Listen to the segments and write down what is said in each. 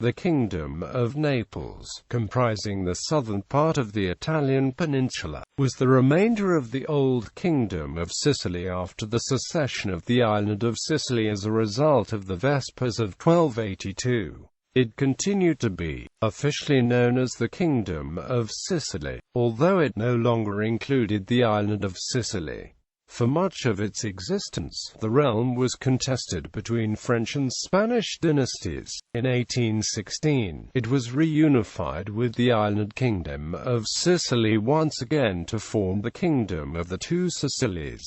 the Kingdom of Naples, comprising the southern part of the Italian Peninsula, was the remainder of the old Kingdom of Sicily after the secession of the island of Sicily as a result of the Vespers of 1282. It continued to be officially known as the Kingdom of Sicily, although it no longer included the island of Sicily. For much of its existence, the realm was contested between French and Spanish dynasties. In 1816, it was reunified with the island Kingdom of Sicily once again to form the Kingdom of the Two Sicilies,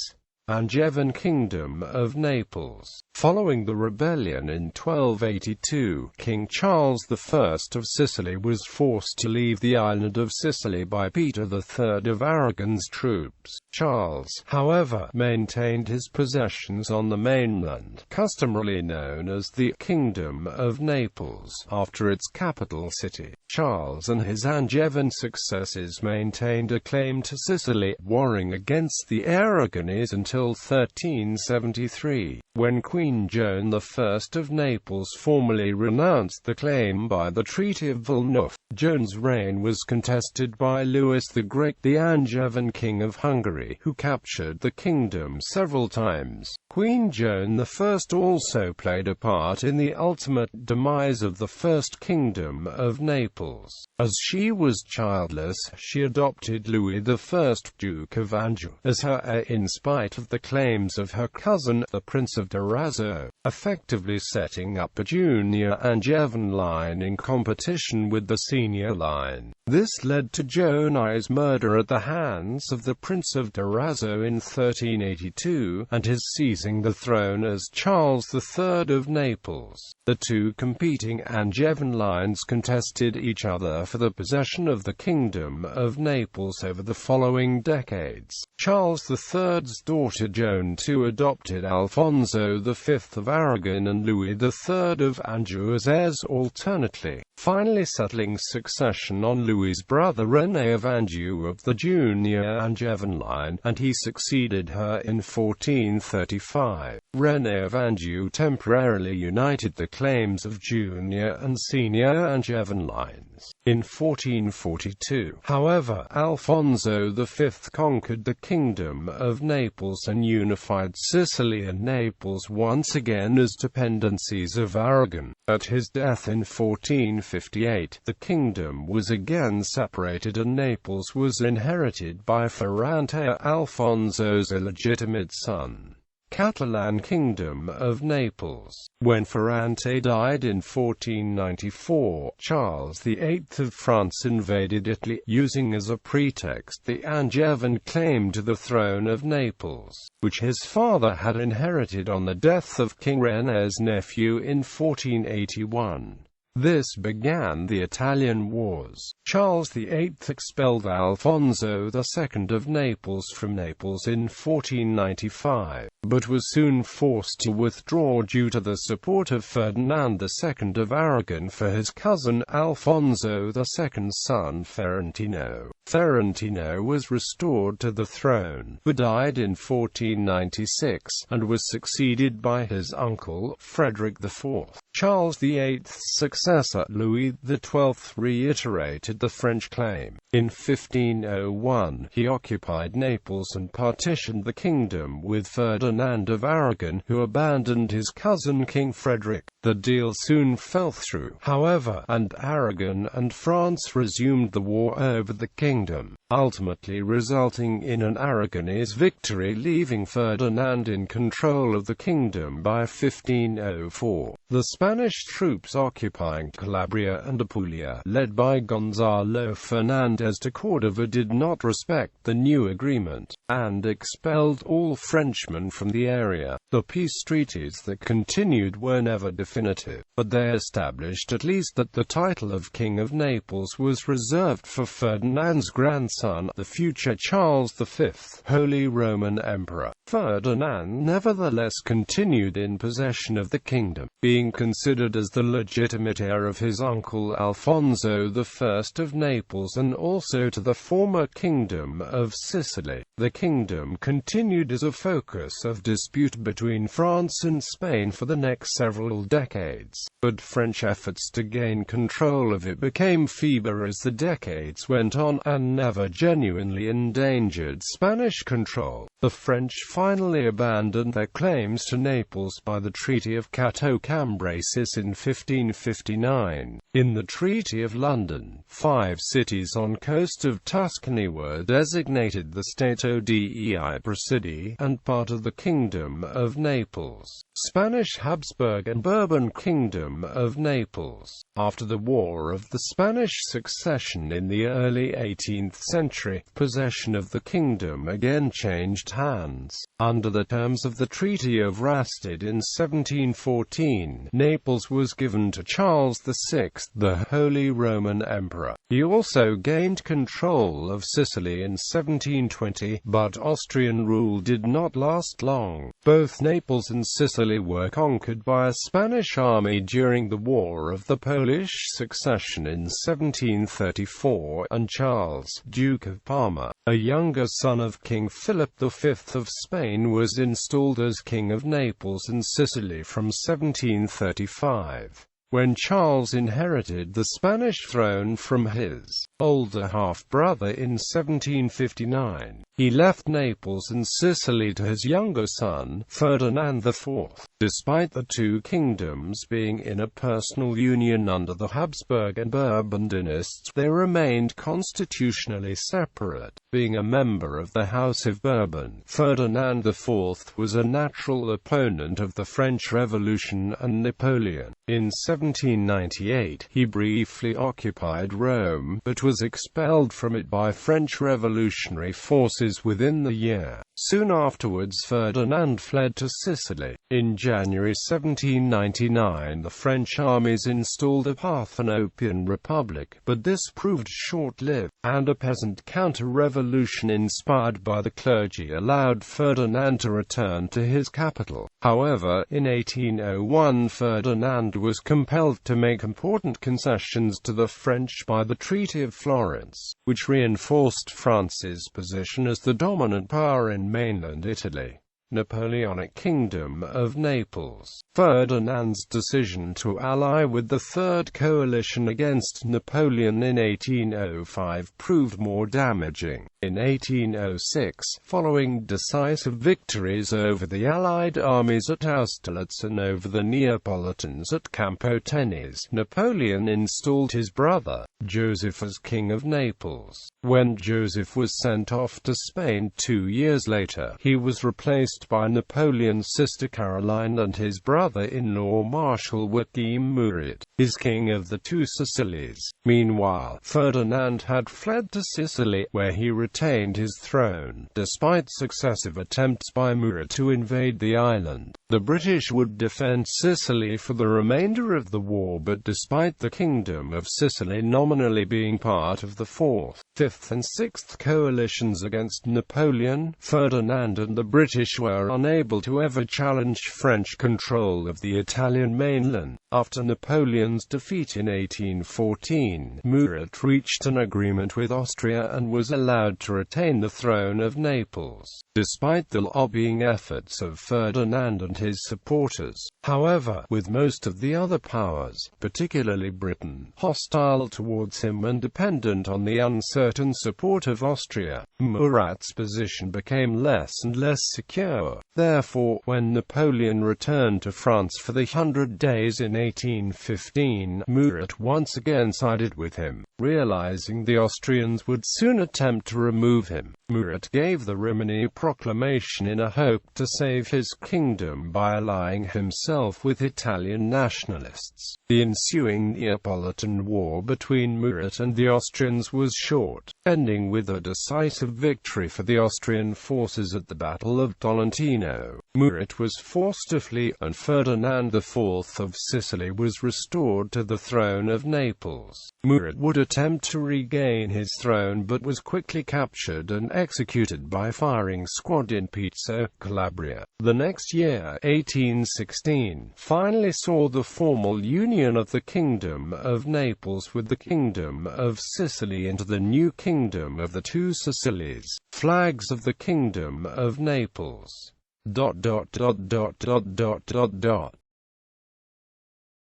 Angevin Kingdom of Naples. Following the rebellion in 1282, King Charles I of Sicily was forced to leave the island of Sicily by Peter III of Aragon's troops. Charles, however, maintained his possessions on the mainland, customarily known as the Kingdom of Naples, after its capital city. Charles and his Angevin successors maintained a claim to Sicily, warring against the Aragonese until 1373, when Queen Joan I of Naples formally renounced the claim by the Treaty of Villeneuve. Joan's reign was contested by Louis the Great, the Angevin King of Hungary, who captured the kingdom several times. Queen Joan I also played a part in the ultimate demise of the First Kingdom of Naples. As she was childless, she adopted Louis I, Duke of Anjou, as her heir in spite of the claims of her cousin, the Prince of Durazzo, effectively setting up a junior Angevin line in competition with the senior line. This led to Joan I's murder at the hands of the Prince of Durazzo in 1382, and his seizing the throne as Charles III of Naples. The two competing Angevin lines contested each other for the possession of the Kingdom of Naples over the following decades. Charles III's daughter Joan II adopted Alfonso V of Aragon and Louis III of Anjou as heirs alternately, finally settling succession on Louis's brother René of Anjou of the junior Angevin line, and he succeeded her in 1435. René of Anjou temporarily united the claims of junior and senior Angevin lines. In 1442, however, Alfonso V conquered the Kingdom of Naples and unified Sicily and Naples once again as dependencies of Aragon. At his death in 1458, the kingdom was again separated and Naples was inherited by Ferrante, Alfonso's illegitimate son. Catalan Kingdom of Naples. When Ferrante died in 1494, Charles VIII of France invaded Italy, using as a pretext the Angevin claim to the throne of Naples, which his father had inherited on the death of King René's nephew in 1481. This began the Italian Wars. Charles VIII expelled Alfonso II of Naples from Naples in 1495, but was soon forced to withdraw due to the support of Ferdinand II of Aragon for his cousin Alfonso II's son Ferentino. Ferentino was restored to the throne, but died in 1496, and was succeeded by his uncle, Frederick IV. Charles VIII's successor, Louis XII, reiterated the French claim. In 1501, he occupied Naples and partitioned the kingdom with Ferdinand of Aragon, who abandoned his cousin King Frederick. The deal soon fell through, however, and Aragon and France resumed the war over the kingdom, ultimately resulting in an Aragonese victory, leaving Ferdinand in control of the kingdom by 1504. The Spanish troops occupying Calabria and Apulia, led by Gonzalo Fernández de Córdoba, did not respect the new agreement, and expelled all Frenchmen from the area. The peace treaties that continued were never definitive, but they established at least that the title of King of Naples was reserved for Ferdinand's grandson, the future Charles V, Holy Roman Emperor. Ferdinand nevertheless continued in possession of the kingdom, being considered as the legitimate heir of his uncle Alfonso I of Naples and also to the former Kingdom of Sicily. The kingdom continued as a focus of dispute between France and Spain for the next several decades, but French efforts to gain control of it became feeble as the decades went on, and never genuinely endangered Spanish control. The French finally abandoned their claims to Naples by the Treaty of Cateau Cambrésis in 1559. In the Treaty of London, 5 cities on coast of Tuscany were designated the Stato dei Presidi, and part of the Kingdom of Naples. Spanish Habsburg and Bourbon Kingdom of Naples. After the War of the Spanish Succession in the early 18th century, possession of the kingdom again changed hands. Under the terms of the Treaty of Rastad in 1714, Naples was given to Charles VI, the Holy Roman Emperor. He also gained control of Sicily in 1720, but Austrian rule did not last long. Both Naples and Sicily were conquered by a Spanish army during the War of the Polish Succession in 1734, and Charles, Duke of Parma, a younger son of King Philip V of Spain, was installed as King of Naples and Sicily from 1735. When Charles inherited the Spanish throne from his older half-brother in 1759, he left Naples and Sicily to his younger son, Ferdinand IV. Despite the two kingdoms being in a personal union under the Habsburg and Bourbon dynasts, they remained constitutionally separate. Being a member of the House of Bourbon, Ferdinand IV was a natural opponent of the French Revolution and Napoleon. In 1798, he briefly occupied Rome, but was expelled from it by French revolutionary forces within the year. Soon afterwards, Ferdinand fled to Sicily. In January 1799, the French armies installed a Parthenopean republic, but this proved short-lived, and a peasant counter-revolution inspired by the clergy allowed Ferdinand to return to his capital. However, in 1801 Ferdinand was compelled to make important concessions to the French by the Treaty of Florence, which reinforced France's position as the dominant power in mainland Italy. Napoleonic Kingdom of Naples. Ferdinand's decision to ally with the Third Coalition against Napoleon in 1805 proved more damaging. In 1806, following decisive victories over the Allied armies at Austerlitz and over the Neapolitans at Campo Tennis, Napoleon installed his brother, Joseph, as King of Naples. When Joseph was sent off to Spain 2 years later, he was replaced by Napoleon's sister Caroline and his brother-in-law Marshal Joachim Murat, his king of the Two Sicilies. Meanwhile, Ferdinand had fled to Sicily, where he retained his throne, despite successive attempts by Murat to invade the island. The British would defend Sicily for the remainder of the war, but despite the Kingdom of Sicily nominally being part of the 4th, 5th and 6th coalitions against Napoleon, Ferdinand and the British were unable to ever challenge French control of the Italian mainland. After Napoleon's defeat in 1814, Murat reached an agreement with Austria and was allowed to retain the throne of Naples, despite the lobbying efforts of Ferdinand and his supporters. However, with most of the other powers, particularly Britain, hostile towards him and dependent on the uncertain support of Austria, Murat's position became less and less secure. Therefore, when Napoleon returned to France for the 100 Days in 1815, Murat once again sided with him. Realizing the Austrians would soon attempt to remove him, Murat gave the Rimini Proclamation in a hope to save his kingdom by allying himself with Italian nationalists. The ensuing Neapolitan War between Murat and the Austrians was short, ending with a decisive victory for the Austrian forces at the Battle of Tolentino. Murat was forced to flee, and Ferdinand IV of Sicily was restored to the throne of Naples. Murat would attempt to regain his throne but was quickly captured and executed by firing squad in Pizzo, Calabria. The next year, 1816, finally saw the formal union of the Kingdom of Naples with the Kingdom of Sicily into the new Kingdom of the Two Sicilies. Flags of the Kingdom of Naples. dot dot dot dot dot dot dot dot